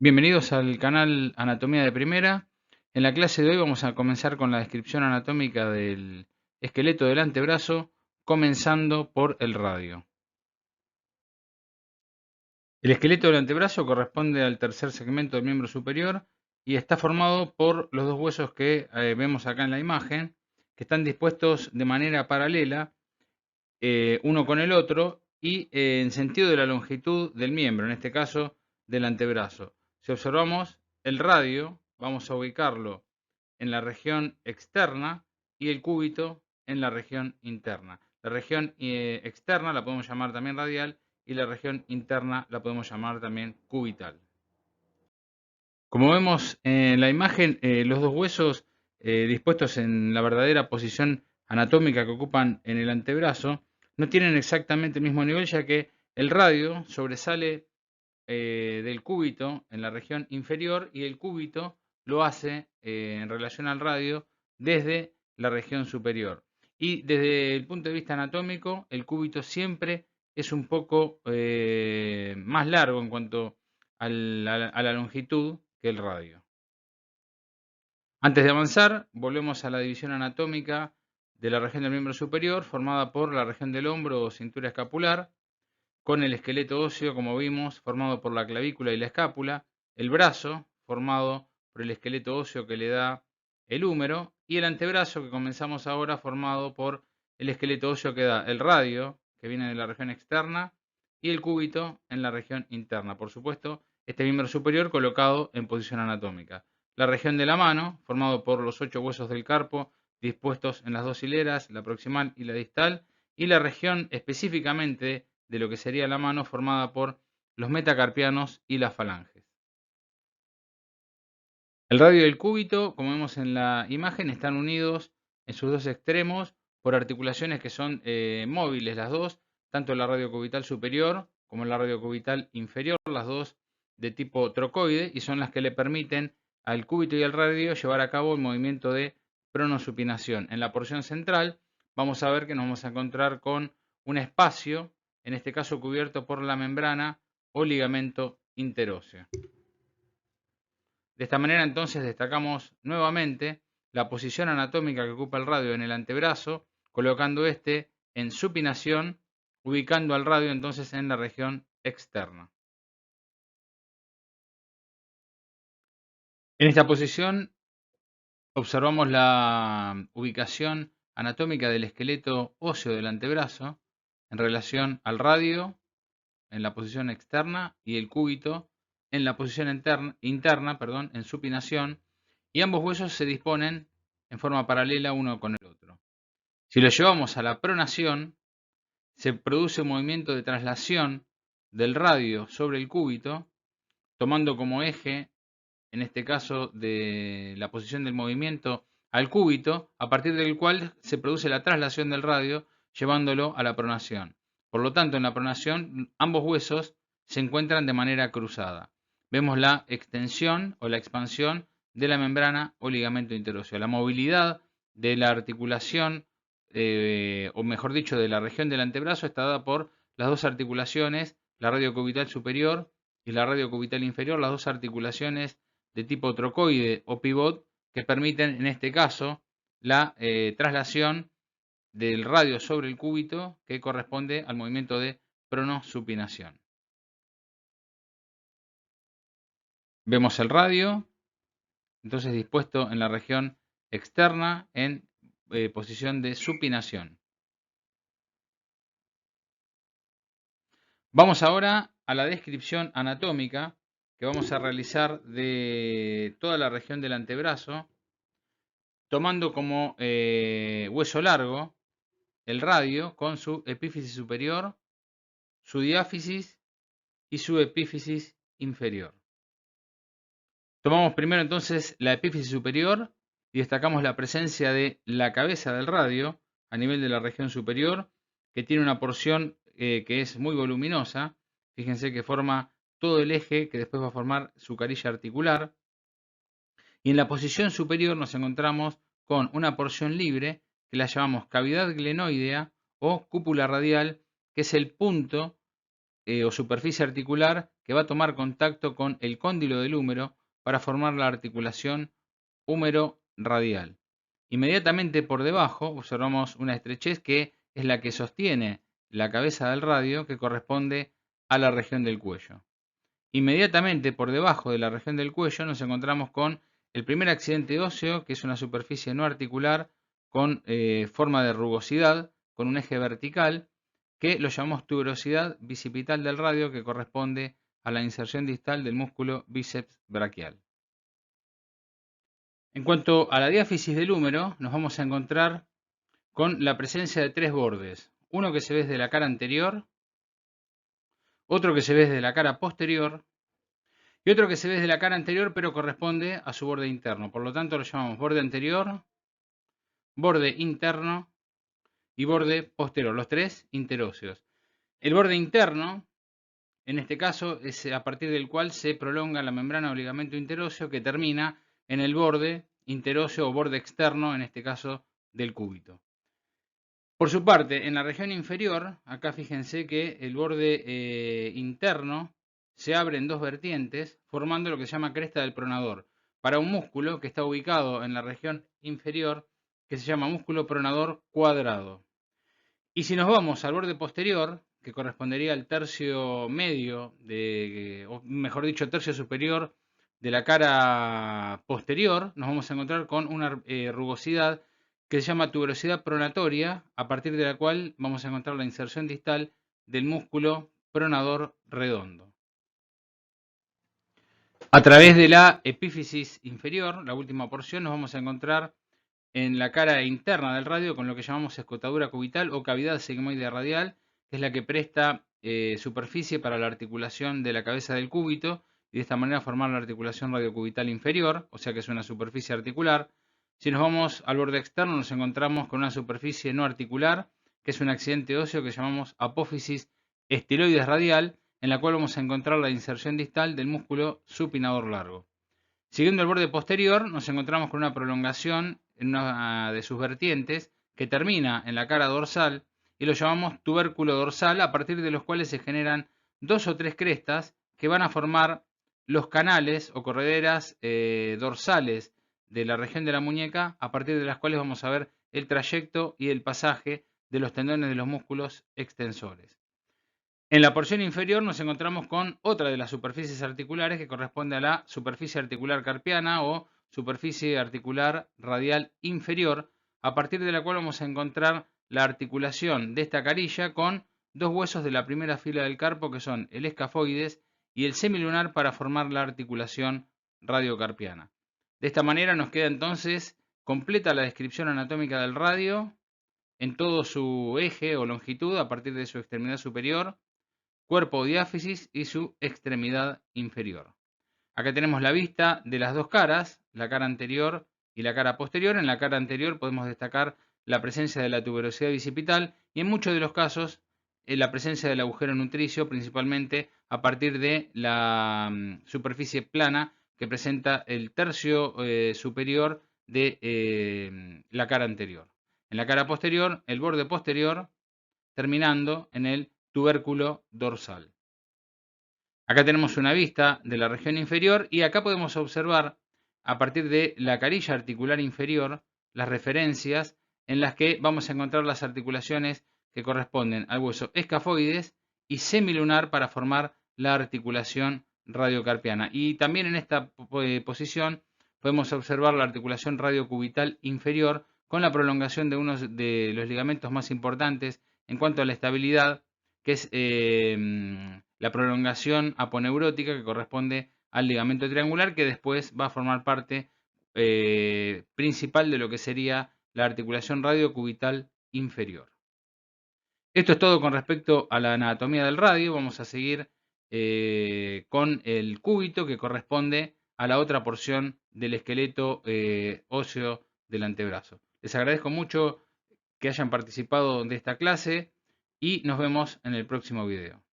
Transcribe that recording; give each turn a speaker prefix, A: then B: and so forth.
A: Bienvenidos al canal Anatomía de Primera. En la clase de hoy vamos a comenzar con la descripción anatómica del esqueleto del antebrazo, comenzando por el radio. El esqueleto del antebrazo corresponde al tercer segmento del miembro superior y está formado por los dos huesos que vemos acá en la imagen, que están dispuestos de manera paralela, uno con el otro, y en sentido de la longitud del miembro, en este caso del antebrazo. Si observamos el radio, vamos a ubicarlo en la región externa y el cúbito en la región interna. La región externa la podemos llamar también radial y la región interna la podemos llamar también cubital. Como vemos en la imagen, los dos huesos dispuestos en la verdadera posición anatómica que ocupan en el antebrazo no tienen exactamente el mismo nivel, ya que el radio sobresale del cúbito en la región inferior y el cúbito lo hace en relación al radio desde la región superior. Y desde el punto de vista anatómico, el cúbito siempre es un poco más largo en cuanto a la longitud que el radio. Antes de avanzar, volvemos a la división anatómica de la región del miembro superior, formada por la región del hombro o cintura escapular, con el esqueleto óseo, como vimos, formado por la clavícula y la escápula, el brazo, formado por el esqueleto óseo que le da el húmero, y el antebrazo, que comenzamos ahora, formado por el esqueleto óseo que da el radio, que viene de la región externa, y el cúbito en la región interna. Por supuesto, este miembro superior colocado en posición anatómica. La región de la mano, formado por los 8 huesos del carpo, dispuestos en las dos hileras, la proximal y la distal, y la región específicamente de lo que sería la mano, formada por los metacarpianos y las falanges. El radio y el cúbito, como vemos en la imagen, están unidos en sus dos extremos por articulaciones que son móviles las dos, tanto la radiocubital superior como la radiocubital inferior, las dos de tipo trocoide, y son las que le permiten al cúbito y al radio llevar a cabo el movimiento de pronosupinación. En la porción central vamos a ver que nos vamos a encontrar con un espacio, en este caso cubierto por la membrana o ligamento interóseo. De esta manera entonces destacamos nuevamente la posición anatómica que ocupa el radio en el antebrazo, colocando este en supinación, ubicando al radio entonces en la región externa. En esta posición observamos la ubicación anatómica del esqueleto óseo del antebrazo en relación al radio en la posición externa y el cúbito en la posición interna, en supinación, y ambos huesos se disponen en forma paralela uno con el otro. Si lo llevamos a la pronación, se produce un movimiento de traslación del radio sobre el cúbito, tomando como eje, en este caso, de la posición del movimiento al cúbito, a partir del cual se produce la traslación del radio, llevándolo a la pronación. Por lo tanto, en la pronación, ambos huesos se encuentran de manera cruzada. Vemos la extensión o la expansión de la membrana o ligamento interóseo. La movilidad de la articulación, o mejor dicho, de la región del antebrazo, está dada por las dos articulaciones, la radiocubital superior y la radiocubital inferior, las dos articulaciones de tipo trocoide o pivot que permiten, en este caso, la traslación del radio sobre el cúbito que corresponde al movimiento de pronosupinación. Vemos el radio, entonces dispuesto en la región externa en posición de supinación. Vamos ahora a la descripción anatómica que vamos a realizar de toda la región del antebrazo, tomando como hueso largo el radio con su epífisis superior, su diáfisis y su epífisis inferior. Tomamos primero entonces la epífisis superior y destacamos la presencia de la cabeza del radio a nivel de la región superior, que tiene una porción que es muy voluminosa. Fíjense que forma todo el eje que después va a formar su carilla articular. Y en la posición superior nos encontramos con una porción libre que la llamamos cavidad glenoidea o cúpula radial, que es el punto o superficie articular que va a tomar contacto con el cóndilo del húmero para formar la articulación húmero-radial. Inmediatamente por debajo observamos una estrechez que es la que sostiene la cabeza del radio, que corresponde a la región del cuello. Inmediatamente por debajo de la región del cuello nos encontramos con el primer accidente óseo, que es una superficie no articular con forma de rugosidad, con un eje vertical, que lo llamamos tuberosidad bicipital del radio, que corresponde a la inserción distal del músculo bíceps braquial. En cuanto a la diáfisis del húmero, nos vamos a encontrar con la presencia de tres bordes. Uno que se ve desde la cara anterior, otro que se ve desde la cara posterior y otro que se ve desde la cara anterior pero corresponde a su borde interno. Por lo tanto lo llamamos borde anterior, borde interno y borde posterior, los tres interóseos. El borde interno, en este caso, es a partir del cual se prolonga la membrana o ligamento interóseo que termina en el borde interóseo o borde externo, en este caso del cúbito. Por su parte, en la región inferior, acá fíjense que el borde interno se abre en dos vertientes, formando lo que se llama cresta del pronador, para un músculo que está ubicado en la región inferior, que se llama músculo pronador cuadrado. Y si nos vamos al borde posterior, que correspondería al tercio medio, o mejor dicho, tercio superior de la cara posterior, nos vamos a encontrar con una rugosidad que se llama tuberosidad pronatoria, a partir de la cual vamos a encontrar la inserción distal del músculo pronador redondo. A través de la epífisis inferior, la última porción, nos vamos a encontrar en la cara interna del radio con lo que llamamos escotadura cubital o cavidad sigmoide radial, que es la que presta superficie para la articulación de la cabeza del cúbito y de esta manera formar la articulación radiocubital inferior, o sea que es una superficie articular. Si nos vamos al borde externo nos encontramos con una superficie no articular, que es un accidente óseo que llamamos apófisis estiloides radial, en la cual vamos a encontrar la inserción distal del músculo supinador largo. Siguiendo el borde posterior nos encontramos con una prolongación en una de sus vertientes que termina en la cara dorsal y lo llamamos tubérculo dorsal, a partir de los cuales se generan dos o tres crestas que van a formar los canales o correderas dorsales de la región de la muñeca, a partir de las cuales vamos a ver el trayecto y el pasaje de los tendones de los músculos extensores. En la porción inferior nos encontramos con otra de las superficies articulares que corresponde a la superficie articular carpiana o superficie articular radial inferior, a partir de la cual vamos a encontrar la articulación de esta carilla con dos huesos de la primera fila del carpo que son el escafoides y el semilunar para formar la articulación radiocarpiana. De esta manera nos queda entonces completa la descripción anatómica del radio en todo su eje o longitud a partir de su extremidad superior, cuerpo o diáfisis y su extremidad inferior. Acá tenemos la vista de las dos caras, la cara anterior y la cara posterior. En la cara anterior podemos destacar la presencia de la tuberosidad bicipital y en muchos de los casos la presencia del agujero nutricio, principalmente a partir de la superficie plana que presenta el tercio superior de la cara anterior. En la cara posterior, el borde posterior terminando en el tubérculo dorsal. Acá tenemos una vista de la región inferior y acá podemos observar a partir de la carilla articular inferior las referencias en las que vamos a encontrar las articulaciones que corresponden al hueso escafoides y semilunar para formar la articulación radiocarpiana. Y también en esta posición podemos observar la articulación radiocubital inferior con la prolongación de uno de los ligamentos más importantes en cuanto a la estabilidad, que es la prolongación aponeurótica que corresponde al ligamento triangular, que después va a formar parte principal de lo que sería la articulación radiocubital inferior. Esto es todo con respecto a la anatomía del radio. Vamos a seguir con el cúbito, que corresponde a la otra porción del esqueleto óseo del antebrazo. Les agradezco mucho que hayan participado de esta clase y nos vemos en el próximo video.